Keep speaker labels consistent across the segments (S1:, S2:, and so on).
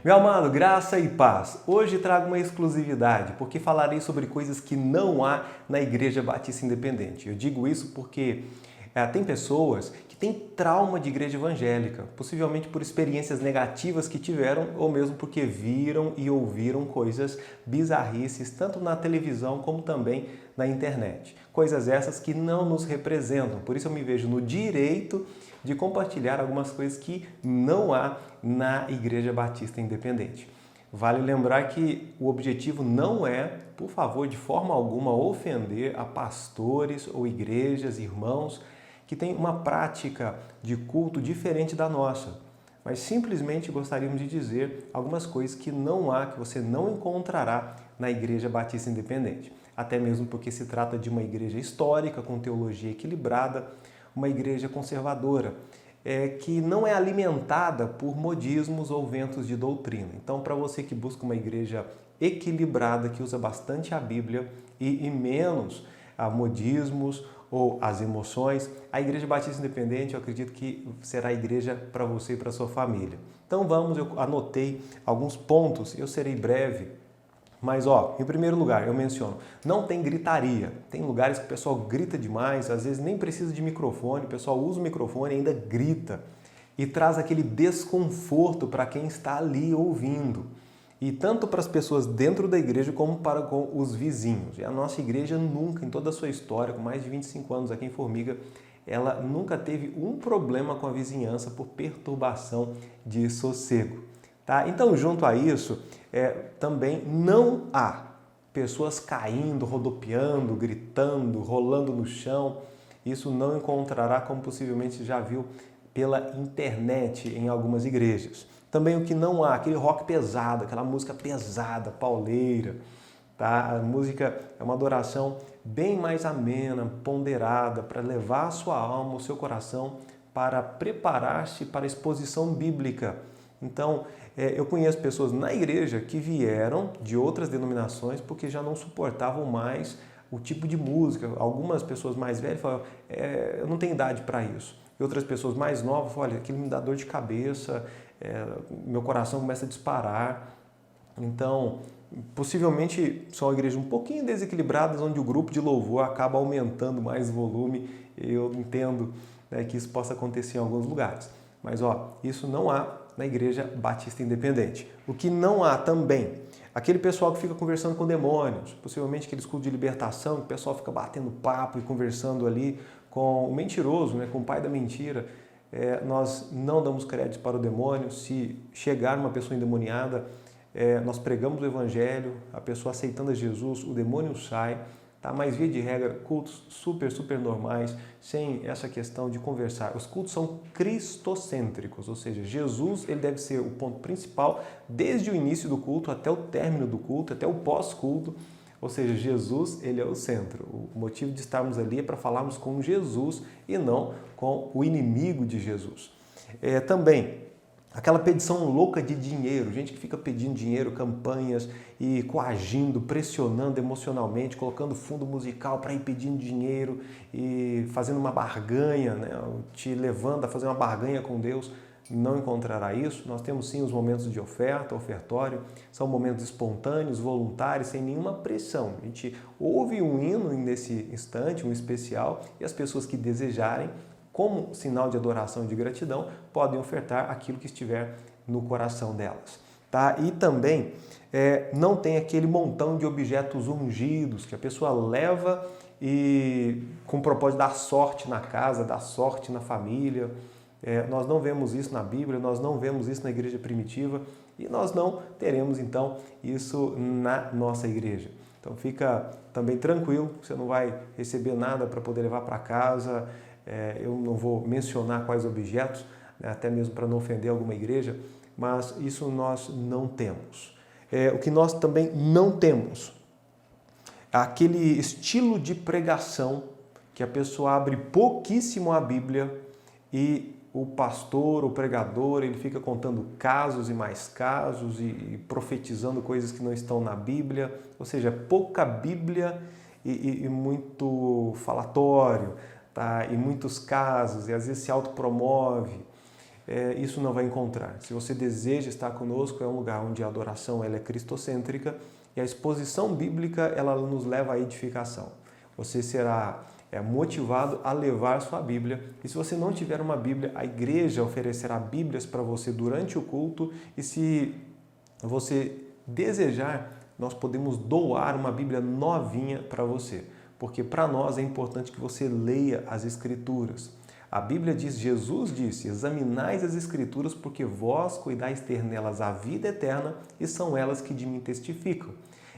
S1: Meu amado, graça e paz. Hoje trago uma exclusividade, porque falarei sobre coisas que não há na Igreja Batista Independente. Eu digo isso porque tem pessoas que têm trauma de igreja evangélica, possivelmente por experiências negativas que tiveram ou mesmo porque viram e ouviram coisas bizarrices, tanto na televisão como também na internet. Coisas essas que não nos representam, por isso eu me vejo no direito de compartilhar algumas coisas que não há na Igreja Batista Independente. Vale lembrar que o objetivo não é, por favor, de forma alguma, ofender a pastores ou igrejas, irmãos, que têm uma prática de culto diferente da nossa. Mas simplesmente gostaríamos de dizer algumas coisas que não há, que você não encontrará na Igreja Batista Independente. Até mesmo porque se trata de uma igreja histórica, com teologia equilibrada, uma igreja conservadora, que não é alimentada por modismos ou ventos de doutrina. Então, para você que busca uma igreja equilibrada, que usa bastante a Bíblia e menos a modismos ou as emoções, a Igreja Batista Independente, eu acredito que será a igreja para você e para sua família. Então vamos, eu anotei alguns pontos, eu serei breve. Mas, em primeiro lugar, eu menciono, não tem gritaria. Tem lugares que o pessoal grita demais, às vezes nem precisa de microfone, o pessoal usa o microfone e ainda grita. E traz aquele desconforto para quem está ali ouvindo. E tanto para as pessoas dentro da igreja como para com os vizinhos. E a nossa igreja nunca, em toda a sua história, com mais de 25 anos aqui em Formiga, ela nunca teve um problema com a vizinhança por perturbação de sossego. Tá? Então, junto a isso, também não há pessoas caindo, rodopiando, gritando, rolando no chão. Isso não encontrará, como possivelmente já viu pela internet em algumas igrejas. Também o que não há, aquele rock pesado, aquela música pesada, pauleira. Tá? A música é uma adoração bem mais amena, ponderada, para levar a sua alma, o seu coração, para preparar-se para a exposição bíblica. Então, eu conheço pessoas na igreja que vieram de outras denominações porque já não suportavam mais o tipo de música. Algumas pessoas mais velhas falavam, eu não tenho idade para isso. E outras pessoas mais novas falam, olha, aquilo me dá dor de cabeça, meu coração começa a disparar. Então, possivelmente são igrejas um pouquinho desequilibradas, onde o grupo de louvor acaba aumentando mais o volume. Eu entendo que isso possa acontecer em alguns lugares. Mas, isso não há na Igreja Batista Independente. O que não há também, aquele pessoal que fica conversando com demônios, possivelmente aquele cultos de libertação, que o pessoal fica batendo papo e conversando ali com o mentiroso, com o pai da mentira. Nós não damos crédito para o demônio. Se chegar uma pessoa endemoniada, nós pregamos o Evangelho, a pessoa aceitando a Jesus, o demônio sai. Tá? Mas, via de regra, cultos super normais, sem essa questão de conversar. Os cultos são cristocêntricos, ou seja, Jesus ele deve ser o ponto principal desde o início do culto até o término do culto, até o pós-culto. Ou seja, Jesus ele é o centro. O motivo de estarmos ali é para falarmos com Jesus e não com o inimigo de Jesus. Também, aquela petição louca de dinheiro, gente que fica pedindo dinheiro, campanhas e coagindo, pressionando emocionalmente, colocando fundo musical para ir pedindo dinheiro e fazendo uma barganha, te levando a fazer uma barganha com Deus. Não encontrará isso. Nós temos sim os momentos de oferta, ofertório, são momentos espontâneos, voluntários, sem nenhuma pressão. A gente ouve um hino nesse instante, um especial, e as pessoas que desejarem, como sinal de adoração e de gratidão, podem ofertar aquilo que estiver no coração delas. Tá? E também não tem aquele montão de objetos ungidos que a pessoa leva e com o propósito de dar sorte na casa, dar sorte na família. Nós não vemos isso na Bíblia, nós não vemos isso na igreja primitiva e nós não teremos então isso na nossa igreja. Então fica também tranquilo, você não vai receber nada para poder levar para casa. Eu não vou mencionar quais objetos, até mesmo para não ofender alguma igreja, mas isso nós não temos. O que nós também não temos é aquele estilo de pregação que a pessoa abre pouquíssimo a Bíblia e o pastor, o pregador, ele fica contando casos e mais casos e profetizando coisas que não estão na Bíblia, ou seja, pouca Bíblia e muito falatório. Tá? Em muitos casos, e às vezes se autopromove. isso não vai encontrar. Se você deseja estar conosco, é um lugar onde a adoração ela é cristocêntrica e a exposição bíblica ela nos leva à edificação. Você será motivado a levar sua Bíblia. E se você não tiver uma Bíblia, a igreja oferecerá Bíblias para você durante o culto. E se você desejar, nós podemos doar uma Bíblia novinha para você. Porque para nós é importante que você leia as Escrituras. A Bíblia diz, Jesus disse, examinais as Escrituras porque vós cuidais ter nelas a vida eterna e são elas que de mim testificam.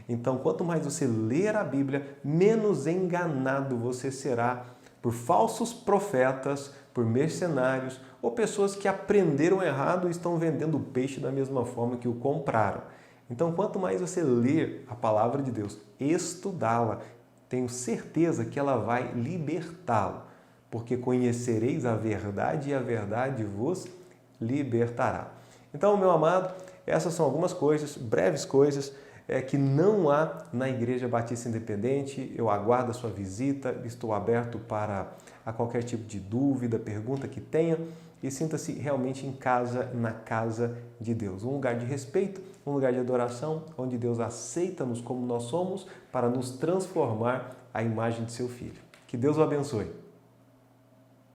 S1: Então, quanto mais você ler a Bíblia, menos enganado você será por falsos profetas, por mercenários ou pessoas que aprenderam errado e estão vendendo peixe da mesma forma que o compraram. Então, quanto mais você ler a palavra de Deus, estudá-la, tenho certeza que ela vai libertá-lo, porque conhecereis a verdade e a verdade vos libertará. Então, meu amado, essas são algumas coisas, breves coisas, que não há na Igreja Batista Independente. Eu aguardo a sua visita, estou aberto para a qualquer tipo de dúvida, pergunta que tenha e sinta-se realmente em casa, na casa de Deus. Um lugar de respeito, um lugar de adoração, onde Deus aceita-nos como nós somos para nos transformar à imagem de seu Filho. Que Deus o abençoe.